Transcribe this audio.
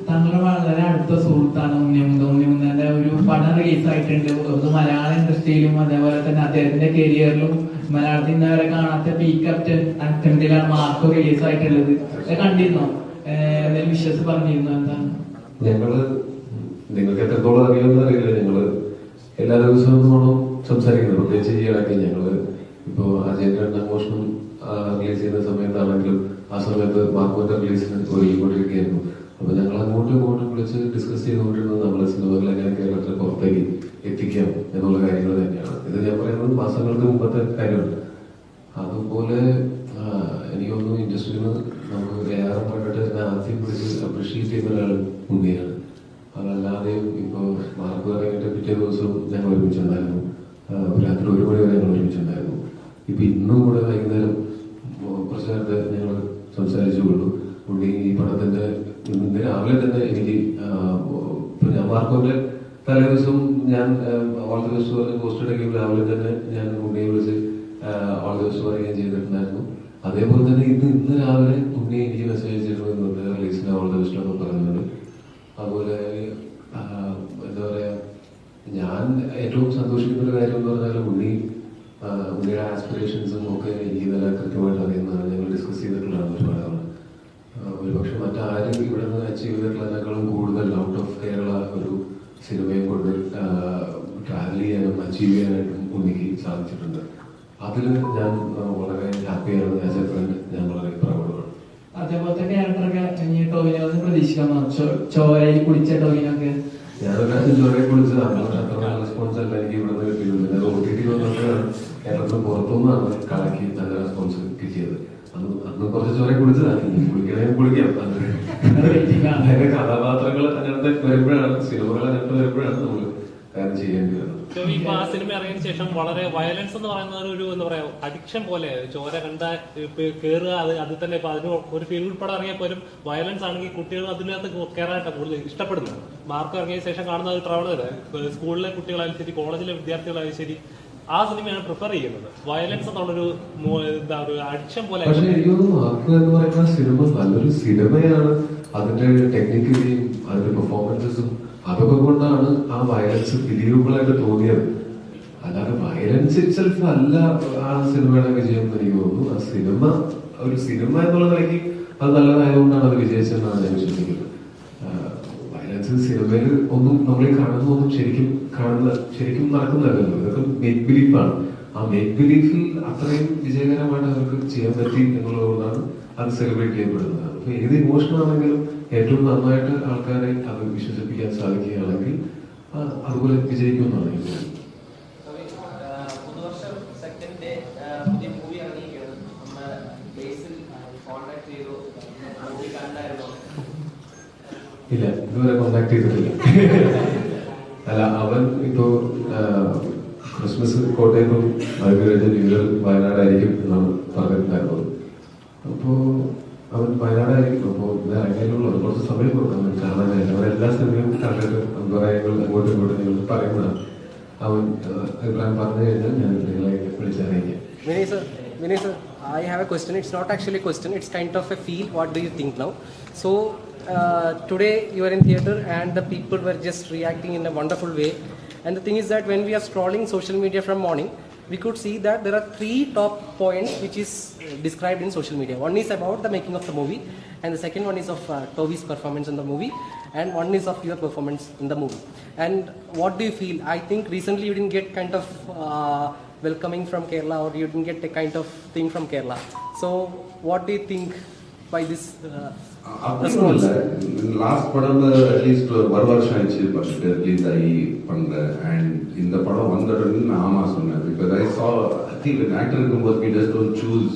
താങ്കളുടെ വളരെ അടുത്ത സുഹൃത്താണ് ഉണ്ണിമുന്തന്റെ ഒരു പടം റിലീസ് ആയിട്ടുണ്ട്. അത് മലയാള ഇൻഡസ്ട്രിയിലും അതേപോലെ തന്നെ അദ്ദേഹത്തിന്റെ കരിയറിലും മലയാളത്തിൽ നിന്ന് വരെ കാണാത്ത പീക്ക് അറ്റംപ്റ്റിലാണ് മാർക്കോ റിലീസ് ആയിട്ടുള്ളത്. കണ്ടിരുന്നോ? എന്തെങ്കിലും വിശ്വസിച്ച് പറഞ്ഞിരുന്നോ? എന്താണ് നിങ്ങൾക്ക് എത്രത്തോളം അറിയുമെന്ന് അറിയില്ല. ഞങ്ങള് എല്ലാ ദിവസവും സംസാരിക്കുന്നത്, പ്രത്യേകിച്ച് ഈ ഇടയ്ക്ക് ഞങ്ങള് ഇപ്പോ അജയന്റെ രണ്ടാഘോഷം റിലീസ് ചെയ്യുന്ന സമയത്താണെങ്കിലും ആ സമയത്ത് മാർക്കോന്റെ റിലീസിന് ഒരുങ്ങിക്കൊണ്ടിരിക്കുകയായിരുന്നു. അപ്പൊ ഞങ്ങൾ അങ്ങോട്ടും ഇങ്ങോട്ടും വിളിച്ച് ഡിസ്കസ് ചെയ്തുകൊണ്ടിരുന്നത് നമ്മളെ സിനിമകൾ എങ്ങനെ കേരളത്തിൽ പുറത്തേക്ക് എത്തിക്കാം എന്നുള്ള കാര്യങ്ങൾ തന്നെയാണ്. ഇത് ഞാൻ പറയുന്നത് മാസങ്ങൾക്ക് മുമ്പത്തെ കാര്യമാണ്. അതുപോലെ എനിക്ക് തോന്നുന്നു ഇൻഡസ്ട്രിയിൽ നിന്ന് നമുക്ക് ഏറെ പോയിട്ട് ആദ്യം വിളിച്ച് അപ്രീഷിയേറ്റ് ചെയ്യുന്ന ഒരാൾ ഉണ്ണിയാണ്. അതല്ലാതെയും ഇപ്പൊ മാർക്കോ ഇറങ്ങിയിട്ട് പിറ്റേ ദിവസവും ഞങ്ങൾ ഒരുമിച്ചുണ്ടായിരുന്നു. രാത്രി 1 മണി വരെ ഞങ്ങൾ ഒരുമിച്ചുണ്ടായിരുന്നു. ഇപ്പൊ ഇന്നും കൂടെ വൈകുന്നേരം കുറച്ച് നേരത്തെ ഞങ്ങൾ സംസാരിച്ചുകൊള്ളു. ഉണ്ണി ഈ പടത്തിന്റെ ഇന്ന് രാവിലെ തന്നെ എനിക്ക് ഞാൻ മാർക്കോന്റെ തലേ ദിവസം ഞാൻ ഓൾ ദി ബെസ്റ്റ് പറഞ്ഞ് പോസ്റ്റ് ഇടയ്ക്കും രാവിലെ തന്നെ ഞാൻ ഉണ്ണിയെ വിളിച്ച് ഓൾ ദി ബെസ്റ്റ് പറയുകയും ചെയ്തിട്ടുണ്ടായിരുന്നു. അതേപോലെ തന്നെ ഇന്ന് രാവിലെ ഉണ്ണി എനിക്ക് മെസ്സേജ് ചെയ്തിട്ടുണ്ട്, റിലീസിന് ഓൾ ദി ബെസ്റ്റ് ഒക്കെ പറയുന്നുണ്ട്. അതുപോലെ എന്താ പറയാ, ഞാൻ ഏറ്റവും സന്തോഷിക്കുന്ന ഒരു കാര്യം എന്ന് പറഞ്ഞാൽ ഉണ്ണിയുടെ ആസ്പിറേഷൻസും ഒക്കെ എനിക്ക് നല്ല കൃത്യമായിട്ട് അറിയുന്നതാണ്. ഞങ്ങൾ ഡിസ്കസ് ചെയ്തിട്ടുള്ളതാണ് ഒരുപാട്. ഒരുപക്ഷെ മറ്റാരും ഇവിടെ നിന്ന് അച്ചീവ് ചെയ്തിട്ടുള്ളതിനേക്കാളും കൂടുതൽ ഔട്ട് ഓഫ് കേരള ഒരു സിനിമയെ കൊണ്ട് ട്രാവൽ ചെയ്യാനും അച്ചീവ് ചെയ്യാനായിട്ടും ഉണ്ണിക്ക് സാധിച്ചിട്ടുണ്ട്. അതിൽ ഞാൻ വളരെ ഹാപ്പിയാണ്. ആസ് എ ഫ്രണ്ട് ഞാൻ വളരെ പ്രൗഡാണ്. അതേപോലത്തെ ക്യാരക്ടറൊക്കെ ടോവിനോ പ്രതീക്ഷിക്കാമോ? ചോരയിൽ കുളിച്ച ടോവിനൊക്കെ ഞാനൊരു ചോരയെ കുളിച്ചത് അങ്ങനെ അത്ര നല്ല റെസ്പോൺസ് അല്ല എനിക്ക് ഇവിടെ നിന്ന് കിട്ടിയത്. പിന്നെ OTT വന്നപ്പോഴാണ് കേരളത്തിന് പുറത്തുനിന്നാണ് കളക്കി നല്ല റെസ്പോൺസ് കിട്ടിയത്. അന്ന് കുറച്ച് ചോര കുളിച്ചതാണ്. കുളിക്കണമെങ്കിൽ കുളിക്കാം. അതിന്റെ കഥാപാത്രങ്ങൾ അങ്ങനത്തെ വരുമ്പോഴാണ്, സിനിമകൾ അങ്ങനത്തെ വരുമ്പോഴാണ് നമ്മൾ കാര്യം ചെയ്യേണ്ടി വരുന്നത്. ഇപ്പൊ ആ സിനിമ ഇറങ്ങിയതിനു ശേഷം വളരെ വയലൻസ് എന്ന് പറയുന്ന ഒരു എന്താ പറയാ അഡിക്ഷൻ പോലെ ചോര കണ്ട കേറുക, അത് തന്നെ ഇപ്പൊ അതിന് ഒരു ഫീൽ പടം ഇറങ്ങിയ പോലും വയലൻസ് ആണെങ്കിൽ കുട്ടികൾ അതിനകത്ത് കയറാനായിട്ട് കൂടുതൽ ഇഷ്ടപ്പെടുന്നത്. മാർക്ക് ഇറങ്ങിയ ശേഷം കാണുന്ന ഒരു പ്രവണത സ്കൂളിലെ കുട്ടികളായാലും ശരി കോളേജിലെ വിദ്യാർത്ഥികളായാലും ശരി ആ സിനിമയാണ് പ്രിഫർ ചെയ്യുന്നത്. വയലൻസ് എന്നുള്ളൊരു എന്താ ഒരു അഡിക്ഷൻ പോലെ. പക്ഷെ എനിക്ക് തോന്നുന്നു മാർക്ക് എന്ന് പറയുന്ന സിനിമ നല്ലൊരു സിനിമയാണ്. അതിന്റെ ടെക്നിക്കലിയും അതിന്റെ പെർഫോമൻസസും അതൊക്കെ കൊണ്ടാണ് ആ വയലൻസ് ബിലീവബിൾ ആയിട്ട് തോന്നിയത്. അല്ലാതെ വയലൻസ് ഇറ്റ്സെൽഫ് അല്ല ആ സിനിമയുടെ വിജയം എന്ന് എനിക്ക് തോന്നുന്നു. ആ സിനിമ ഒരു സിനിമ എന്നുള്ള നിലയ്ക്ക് അത് നല്ലതായതുകൊണ്ടാണ് അത് വിജയിച്ചതെന്നാണ് ഞാൻ വിശ്വസിക്കുന്നത്. വയലൻസ് സിനിമയിൽ ഒന്നും നമ്മൾ കാണുന്നതൊന്നും ശരിക്കും നടക്കുന്നതല്ലല്ലോ. ഇതൊക്കെ മേക്ക് ബിലീഫാണ്. ആ മേക്ക് ബിലീഫിൽ അത്രയും വിജയകരമായിട്ട് അവർക്ക് ചെയ്യാൻ പറ്റി എന്നുള്ളതുകൊണ്ടാണ് അത് സെലിബ്രേറ്റ് ചെയ്യപ്പെടുന്നത്. അപ്പൊ ഏത് ഇമോഷൻ ആണെങ്കിലും ഏറ്റവും നന്നായിട്ട് ആൾക്കാരെ അത് വിശ്വസിപ്പിക്കാൻ സാധിക്കുകയാണെങ്കിൽ അതുപോലെ വിജയിക്കുമെന്നാണ് എനിക്ക് തോന്നുന്നത്. ഇല്ല, ഇതുവരെ കോണ്ടാക്ട് ചെയ്തിട്ടില്ല. അല്ല, അവൻ ഇപ്പോ ക്രിസ്മസ് കോട്ടയത്തും അത് കഴിഞ്ഞ ന്യൂ ഇയർ വയനാടായിരിക്കും എന്നാണ് പറഞ്ഞിട്ടുണ്ടായിരുന്നത്. അപ്പോ അവൻ വയനാടായിരിക്കും. അപ്പോൾ ഇത് ഇറങ്ങിയാലുള്ള കുറച്ച് സമയം കൊടുക്കും അവൻ കാണാനായിട്ട്. അവൻ എല്ലാ സിനിമയും കണ്ടിട്ട് അഭിപ്രായങ്ങൾ അങ്ങോട്ടും ഇങ്ങോട്ടും നിങ്ങൾ പറയുന്നതാണ്. അവൻ അഭിപ്രായം പറഞ്ഞു കഴിഞ്ഞാൽ ഞാൻ നിങ്ങളെ വിളിച്ചറിയിക്കാം. Vinay sir, I have a question. It's not actually a question. It's kind of a feel. What do you think now? So today you are in theater and the people were just reacting in a wonderful way. And the thing is that when we are scrolling social media from morning, we could see that there are 3 top points which is described in social media. One is about the making of the movie, and the second one is of Toby's performance in the movie, and one is of your performance in the movie. And what do you feel? I think recently you didn't get kind of welcoming from Kerala, or you didn't get a kind of thing from Kerala. So what do you think by this response? Last படம் at least 1 வருஷம் ஆயிடுச்சு first release ஆகி பண்றேன். And இந்த படம் வந்ததுன்னு நான் ஆமா சொன்னேன். பிகாஸ் ஐ சா ஐ திங்க் an actor இருக்கும்போது we just don't choose